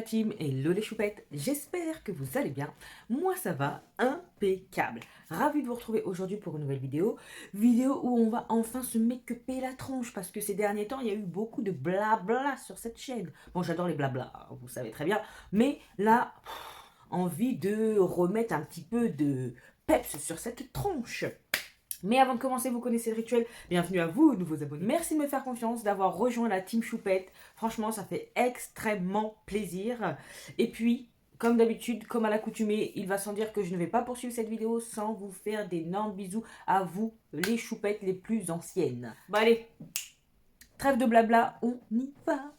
team, hello les choupettes, j'espère que vous allez bien, moi ça va impeccable. Ravi de vous retrouver aujourd'hui pour une nouvelle vidéo où on va enfin se make-upper la tronche parce que ces derniers temps il y a eu beaucoup de blabla sur cette chaîne. Bon, j'adore les blabla, vous savez très bien, mais là, envie de remettre un petit peu de peps sur cette tronche. Mais avant de commencer, vous connaissez le rituel. Bienvenue à vous, nouveaux abonnés. Merci de me faire confiance, d'avoir rejoint la team Choupette. Franchement, ça fait extrêmement plaisir. Et puis, comme d'habitude, comme à l'accoutumée, il va sans dire que je ne vais pas poursuivre cette vidéo sans vous faire d'énormes bisous à vous, les choupettes les plus anciennes. Bon allez, trêve de blabla, on y va.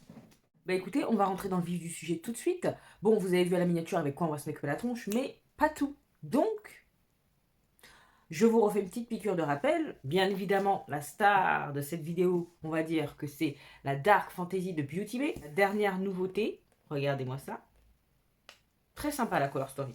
Bah écoutez, on va rentrer dans le vif du sujet tout de suite. Bon, vous avez vu à la miniature avec quoi on va se make-up la tronche, mais pas tout. Donc, je vous refais une petite piqûre de rappel. Bien évidemment, la star de cette vidéo, on va dire que c'est la Dark Fantasy de Beauty Bay. La dernière nouveauté, regardez-moi ça. Très sympa la Color Story.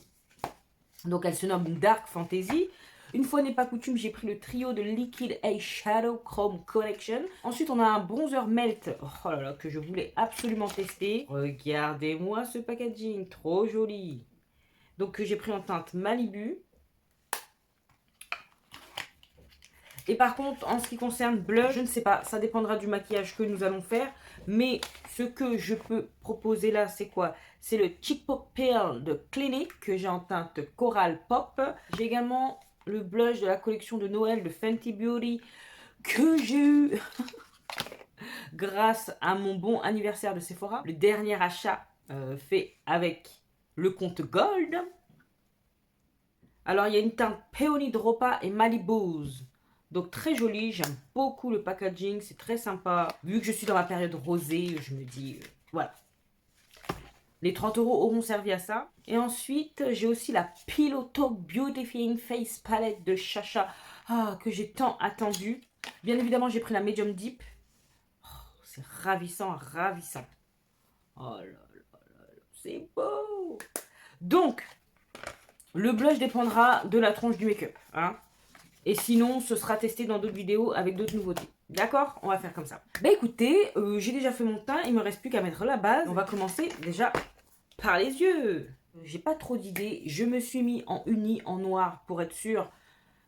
Donc elle se nomme Dark Fantasy. Une fois n'est pas coutume, j'ai pris le trio de Liquid Eyeshadow Chrome Collection. Ensuite, on a un bronzer melt, oh là là, que je voulais absolument tester. Regardez-moi ce packaging, trop joli. Donc que j'ai pris en teinte Malibu. Et par contre, en ce qui concerne blush, je ne sais pas, ça dépendra du maquillage que nous allons faire. Mais ce que je peux proposer là, c'est quoi? C'est le Cheek Pop Pearl de Clinique que j'ai en teinte Coral Pop. J'ai également le blush de la collection de Noël de Fenty Beauty que j'ai eu grâce à mon bon anniversaire de Sephora. Le dernier achat fait avec le compte Gold. Alors, il y a une teinte Peony Dropa et Malibu's. Donc très joli, j'aime beaucoup le packaging, c'est très sympa. Vu que je suis dans la période rosée, je me dis, voilà. Les 30 € auront servi à ça. Et ensuite, j'ai aussi la Pillow Talk Beautifying Face Palette de Chacha, que j'ai tant attendu. Bien évidemment, j'ai pris la Medium Deep. Oh, c'est ravissant, ravissant. Oh là là là là, c'est beau. Donc, le blush dépendra de la tronche du make-up, hein. Et sinon, ce sera testé dans d'autres vidéos avec d'autres nouveautés. D'accord? On va faire comme ça. Bah écoutez, j'ai déjà fait mon teint. Il me reste plus qu'à mettre la base. On va commencer déjà par les yeux. J'ai pas trop d'idées. Je me suis mis en uni, en noir, pour être sûr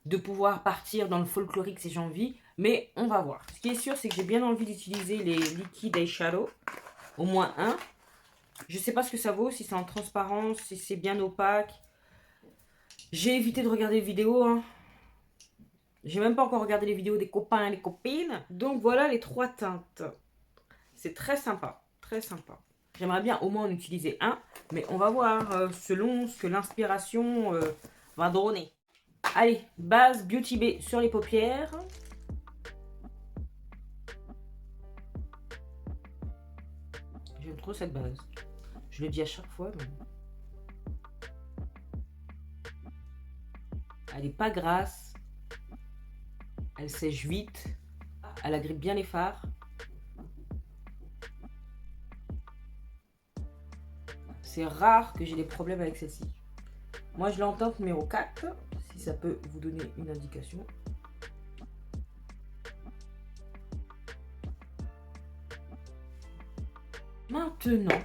de pouvoir partir dans le folklorique si j'ai envie. Mais on va voir. Ce qui est sûr, c'est que j'ai bien envie d'utiliser les liquides eyeshadow. Au moins un. Je sais pas ce que ça vaut, si c'est en transparence, si c'est bien opaque. J'ai évité de regarder les vidéos, hein. J'ai même pas encore regardé les vidéos des copains et des copines. Donc voilà les trois teintes. C'est très sympa. Très sympa. J'aimerais bien au moins en utiliser un. Mais on va voir selon ce que l'inspiration va donner. Allez, base Beauty Bay sur les paupières. J'aime trop cette base. Je le dis à chaque fois. Mais... elle n'est pas grasse. Elle sèche vite, elle agrippe bien les fards. C'est rare que j'ai des problèmes avec celle-ci. Moi, je l'entends numéro 4, si ça peut vous donner une indication. Maintenant,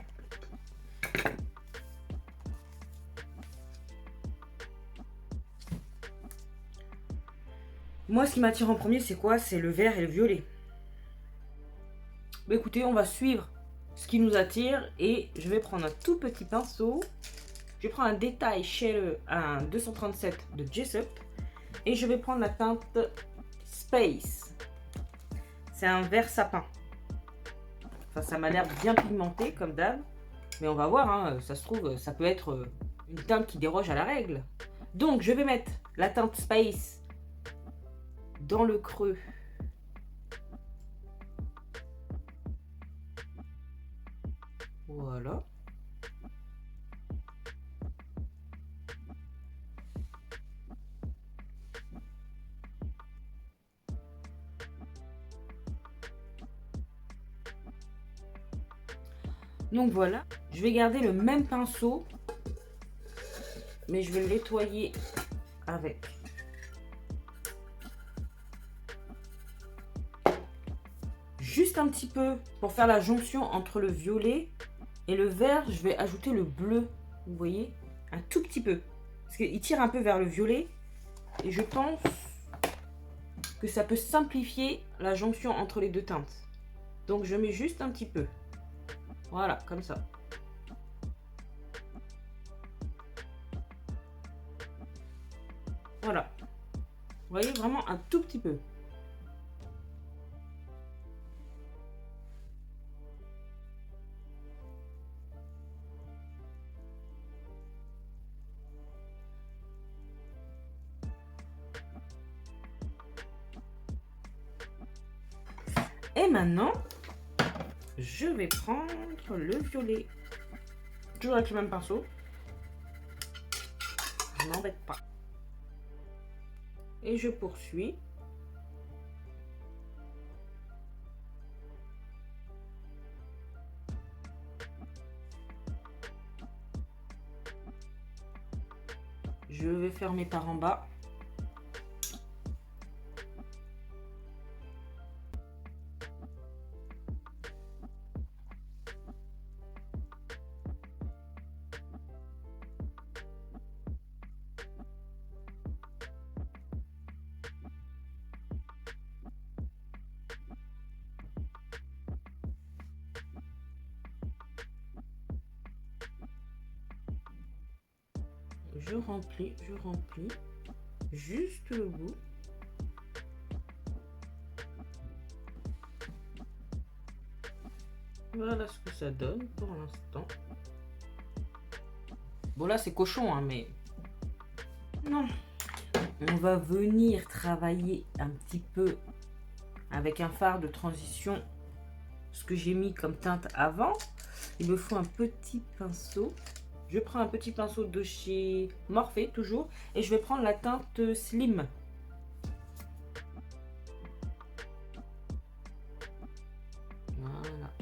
moi, ce qui m'attire en premier, c'est quoi? C'est le vert et le violet. Bah, écoutez, on va suivre ce qui nous attire et je vais prendre un tout petit pinceau. Je vais prendre un détail chez un 237 de Jessup et je vais prendre la teinte Space. C'est un vert sapin. Enfin, ça m'a l'air bien pigmenté comme d'hab, mais on va voir, hein, ça se trouve, ça peut être une teinte qui déroge à la règle. Donc, je vais mettre la teinte Space dans le creux. Voilà. Donc voilà, je vais garder le même pinceau, mais je vais le nettoyer avec. Juste un petit peu pour faire la jonction entre le violet Et le vert, je vais ajouter le bleu. Vous voyez? Un tout petit peu. Parce qu'il tire un peu vers le violet. Et je pense que ça peut simplifier la jonction entre les deux teintes. Donc je mets juste un petit peu. Voilà, comme ça. Voilà. Vous voyez, vraiment un tout petit peu. Et maintenant, je vais prendre le violet. Toujours avec le même pinceau. Je m'embête pas. Et je poursuis. Je vais fermer par en bas. Je remplis juste le bout. Voilà ce que ça donne pour l'instant. Bon là c'est cochon hein, mais non. On va venir travailler un petit peu avec un fard de transition. Ce que j'ai mis comme teinte avant. Il me faut un petit pinceau. Je prends un petit pinceau de chez Morphe toujours. Et je vais prendre la teinte Slim. Voilà.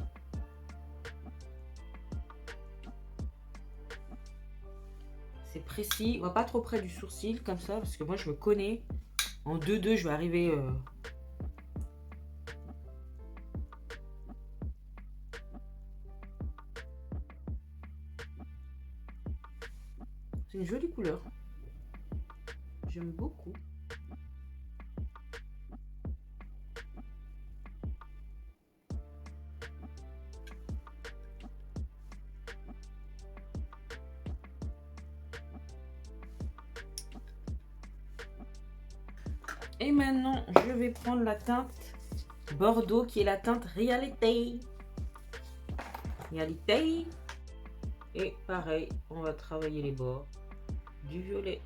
C'est précis. On va pas trop près du sourcil comme ça. Parce que moi je me connais. En 2-2 je vais arriver... C'est une jolie couleur. J'aime beaucoup. Et maintenant, je vais prendre la teinte Bordeaux qui est la teinte Réalité. Réalité. Et pareil, on va travailler les bords du violet.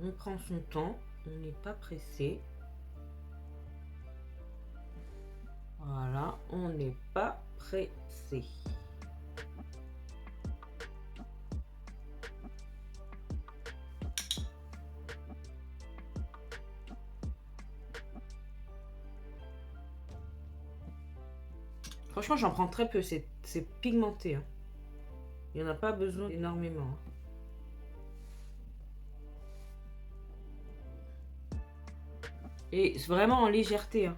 On prend son temps, on n'est pas pressé. Voilà, on n'est pas pressé. Franchement, j'en prends très peu, c'est pigmenté. Hein. Il n'y en a pas besoin énormément. Hein. Et c'est vraiment en légèreté. Hein.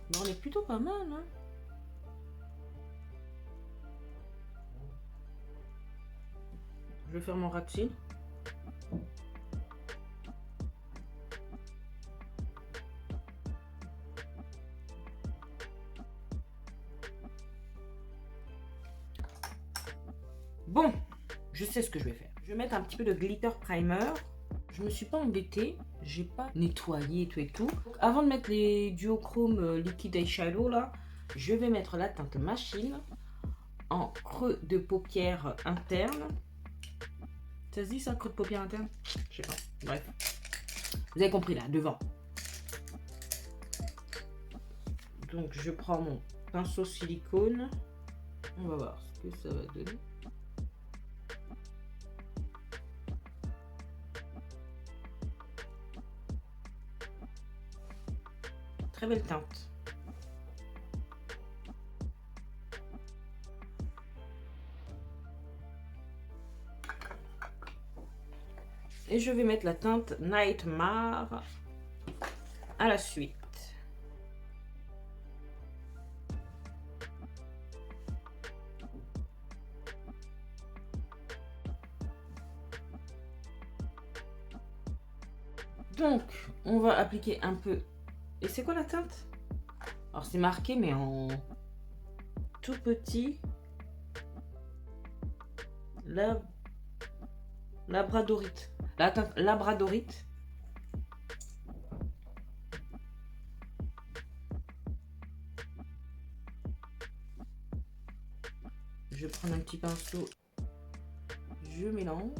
Mais on est plutôt pas mal. Hein. Je vais faire mon ras de cils. Bon, je sais ce que je vais faire. Je vais mettre un petit peu de glitter primer. Je me suis pas embêtée, j'ai pas nettoyé tout et tout. Donc, avant de mettre les duochrome liquide eyeshadow là, je vais mettre la teinte machine en creux de paupière interne. Ça se dit ça, creux de paupière interne? Je sais pas. Bref, vous avez compris là, devant. Donc je prends mon pinceau silicone. On va voir ce que ça va donner. Très belle teinte. Et je vais mettre la teinte Nightmare à la suite. Donc, on va appliquer un peu. Et c'est quoi la teinte? Alors, c'est marqué, mais en tout petit. Labradorite. La teinte labradorite. Je vais prendre un petit pinceau. Je mélange.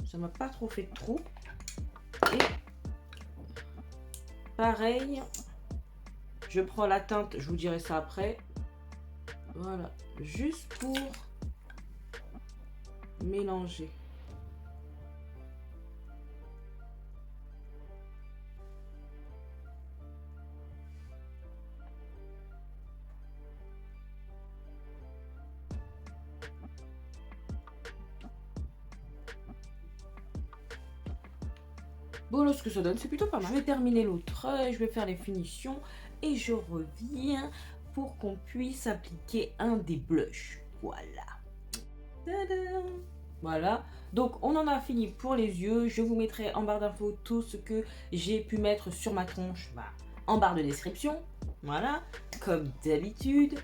Ça m'a pas trop fait de trou. Et pareil, je prends la teinte, je vous dirai ça après. Voilà, juste pour mélanger. Bon, là, ce que ça donne, c'est plutôt pas mal. Je vais terminer l'autre, je vais faire les finitions et je reviens pour qu'on puisse appliquer un des blushs. Voilà. Tadam! Voilà. Donc, on en a fini pour les yeux. Je vous mettrai en barre d'infos tout ce que j'ai pu mettre sur ma tronche en barre de description. Voilà, comme d'habitude.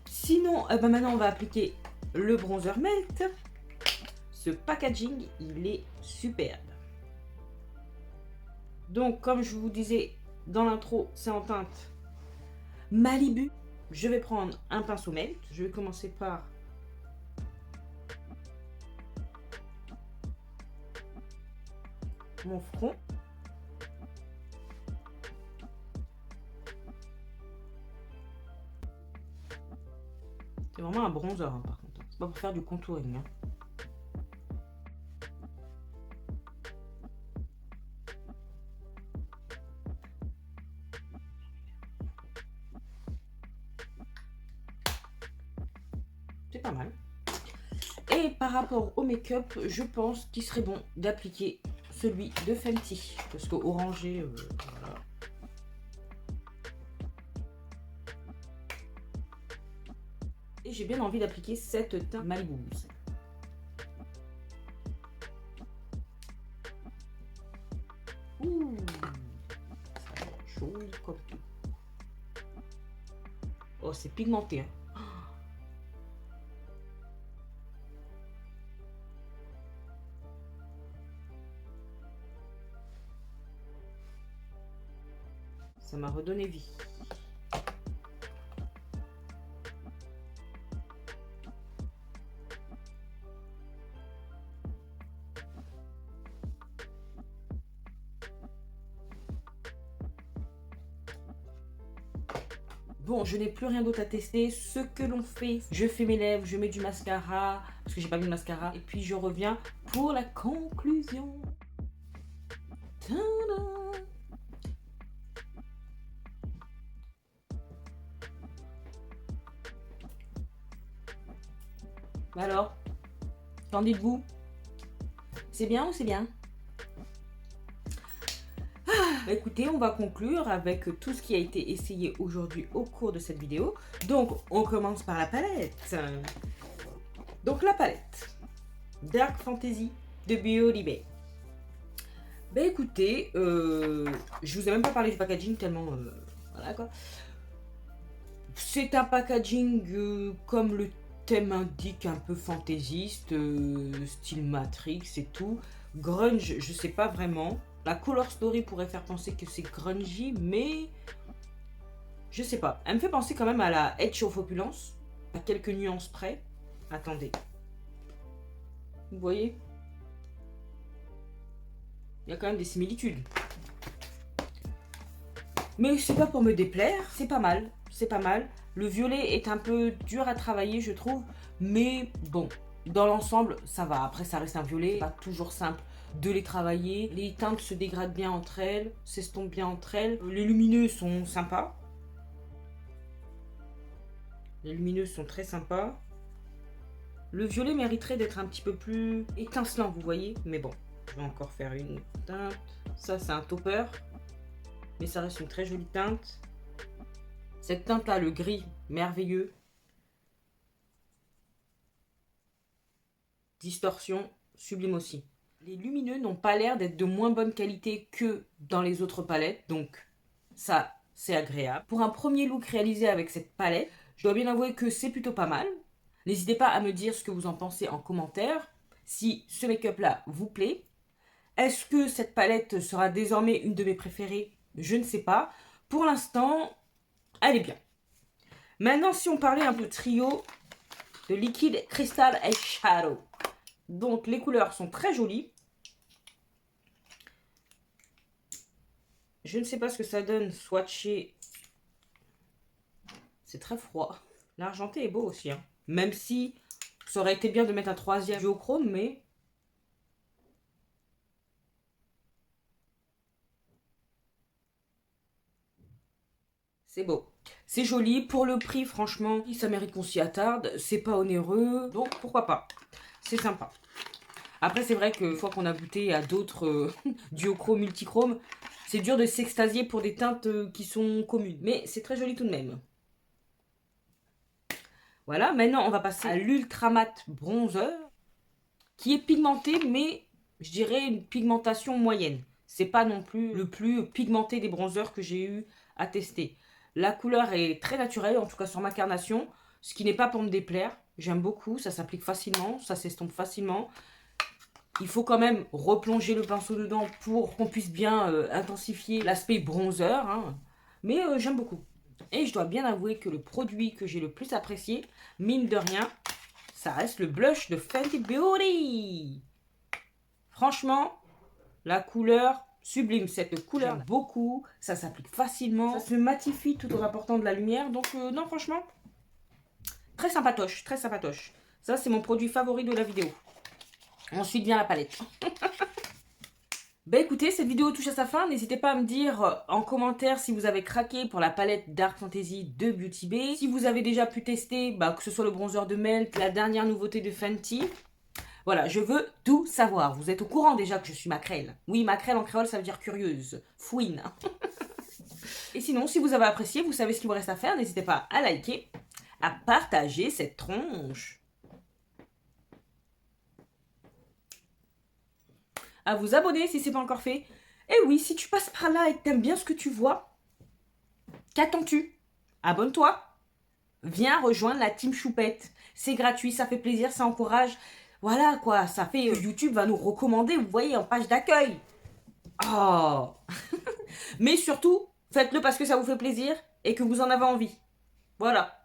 Sinon, maintenant, on va appliquer le bronzer Melt. Ce packaging, il est superbe. Donc, comme je vous disais dans l'intro, c'est en teinte Malibu. Je vais prendre un pinceau Melt. Je vais commencer par mon front. C'est vraiment un bronzer, hein, par contre. C'est pas pour faire du contouring. Hein. C'est pas mal. Et par rapport au make-up, je pense qu'il serait bon d'appliquer celui de Fenty. Parce que orangé, voilà. Et j'ai bien envie d'appliquer cette teinte Malibu. Ouh, ça va être jaune comme tout. Oh, c'est pigmenté, hein. Ça m'a redonné vie. Bon, je n'ai plus rien d'autre à tester. Ce que l'on fait, je fais mes lèvres, je mets du mascara, parce que j'ai pas mis de mascara. Et puis je reviens pour la conclusion. Tada! Alors, qu'en dites-vous? C'est bien ou c'est bien? Bah écoutez, on va conclure avec tout ce qui a été essayé aujourd'hui au cours de cette vidéo. Donc, on commence par la palette. Donc, la palette Dark Fantasy de Biolibé. Bah écoutez, je vous ai même pas parlé du packaging tellement... voilà quoi. C'est un packaging comme le thème indique, un peu fantaisiste, style Matrix et tout. Grunge, je sais pas vraiment. La color story pourrait faire penser que c'est grungy, mais je sais pas. Elle me fait penser quand même à la Edge of Opulence, à quelques nuances près. Attendez. Vous voyez? Il y a quand même des similitudes. Mais c'est pas pour me déplaire, c'est pas mal. C'est pas mal. Le violet est un peu dur à travailler, je trouve. Mais bon, dans l'ensemble, ça va. Après, ça reste un violet. Pas toujours simple de les travailler. Les teintes se dégradent bien entre elles, s'estompent bien entre elles. Les lumineux sont sympas. Les lumineuses sont très sympas. Le violet mériterait d'être un petit peu plus étincelant, vous voyez. Mais bon, je vais encore faire une teinte. Ça, c'est un topper. Mais ça reste une très jolie teinte. Cette teinte-là, le gris, merveilleux. Distorsion, sublime aussi. Les lumineux n'ont pas l'air d'être de moins bonne qualité que dans les autres palettes. Donc, ça, c'est agréable. Pour un premier look réalisé avec cette palette, je dois bien avouer que c'est plutôt pas mal. N'hésitez pas à me dire ce que vous en pensez en commentaire. Si ce make-up-là vous plaît. Est-ce que cette palette sera désormais une de mes préférées? Je ne sais pas. Pour l'instant, elle est bien. Maintenant, si on parlait un peu trio de Liquid Crystal Eyeshadow. Donc, les couleurs sont très jolies. Je ne sais pas ce que ça donne swatché. C'est très froid. L'argenté est beau aussi, hein. Même si ça aurait été bien de mettre un troisième duochrome, mais... c'est beau. C'est joli. Pour le prix, franchement, ça mérite qu'on s'y attarde. C'est pas onéreux. Donc, pourquoi pas. C'est sympa. Après, c'est vrai qu'une fois qu'on a goûté à d'autres duochrome, multichrome, c'est dur de s'extasier pour des teintes qui sont communes. Mais c'est très joli tout de même. Voilà, maintenant on va passer à l'Ultra Matte Bronzer, qui est pigmenté, mais je dirais une pigmentation moyenne. C'est pas non plus le plus pigmenté des bronzers que j'ai eu à tester. La couleur est très naturelle, en tout cas sur ma carnation, ce qui n'est pas pour me déplaire. J'aime beaucoup, ça s'applique facilement, ça s'estompe facilement. Il faut quand même replonger le pinceau dedans pour qu'on puisse bien intensifier l'aspect bronzer, hein. Mais j'aime beaucoup. Et je dois bien avouer que le produit que j'ai le plus apprécié, mine de rien, ça reste le blush de Fenty Beauty. Franchement, la couleur sublime. Cette couleur, j'aime beaucoup. Ça s'applique facilement. Ça se matifie tout en apportant de la lumière. Donc non, franchement, très sympatoche, très sympatoche. Ça, c'est mon produit favori de la vidéo. Ensuite vient la palette. Bah écoutez, cette vidéo touche à sa fin. N'hésitez pas à me dire en commentaire si vous avez craqué pour la palette Dark Fantasy de Beauty Bay. Si vous avez déjà pu tester, que ce soit le bronzer de Melt, la dernière nouveauté de Fenty. Voilà, je veux tout savoir. Vous êtes au courant déjà que je suis maquerelle. Oui, maquerelle en créole, ça veut dire curieuse. Fouine. Et sinon, si vous avez apprécié, vous savez ce qu'il vous reste à faire. N'hésitez pas à liker, à partager cette tronche, à vous abonner si ce n'est pas encore fait. Et oui, si tu passes par là et que t'aimes bien ce que tu vois, qu'attends-tu? Abonne-toi. Viens rejoindre la team Choupette. C'est gratuit, ça fait plaisir, ça encourage. Voilà quoi, ça fait YouTube va nous recommander, vous voyez, en page d'accueil. Oh. Mais surtout, faites-le parce que ça vous fait plaisir et que vous en avez envie. Voilà.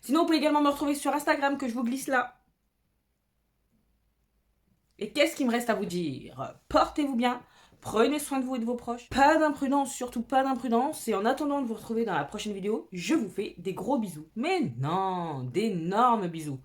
Sinon, vous pouvez également me retrouver sur Instagram que je vous glisse là. Et qu'est-ce qu'il me reste à vous dire? Portez-vous bien, prenez soin de vous et de vos proches. Pas d'imprudence, surtout pas d'imprudence. Et en attendant de vous retrouver dans la prochaine vidéo, je vous fais des gros bisous. Mais non, d'énormes bisous.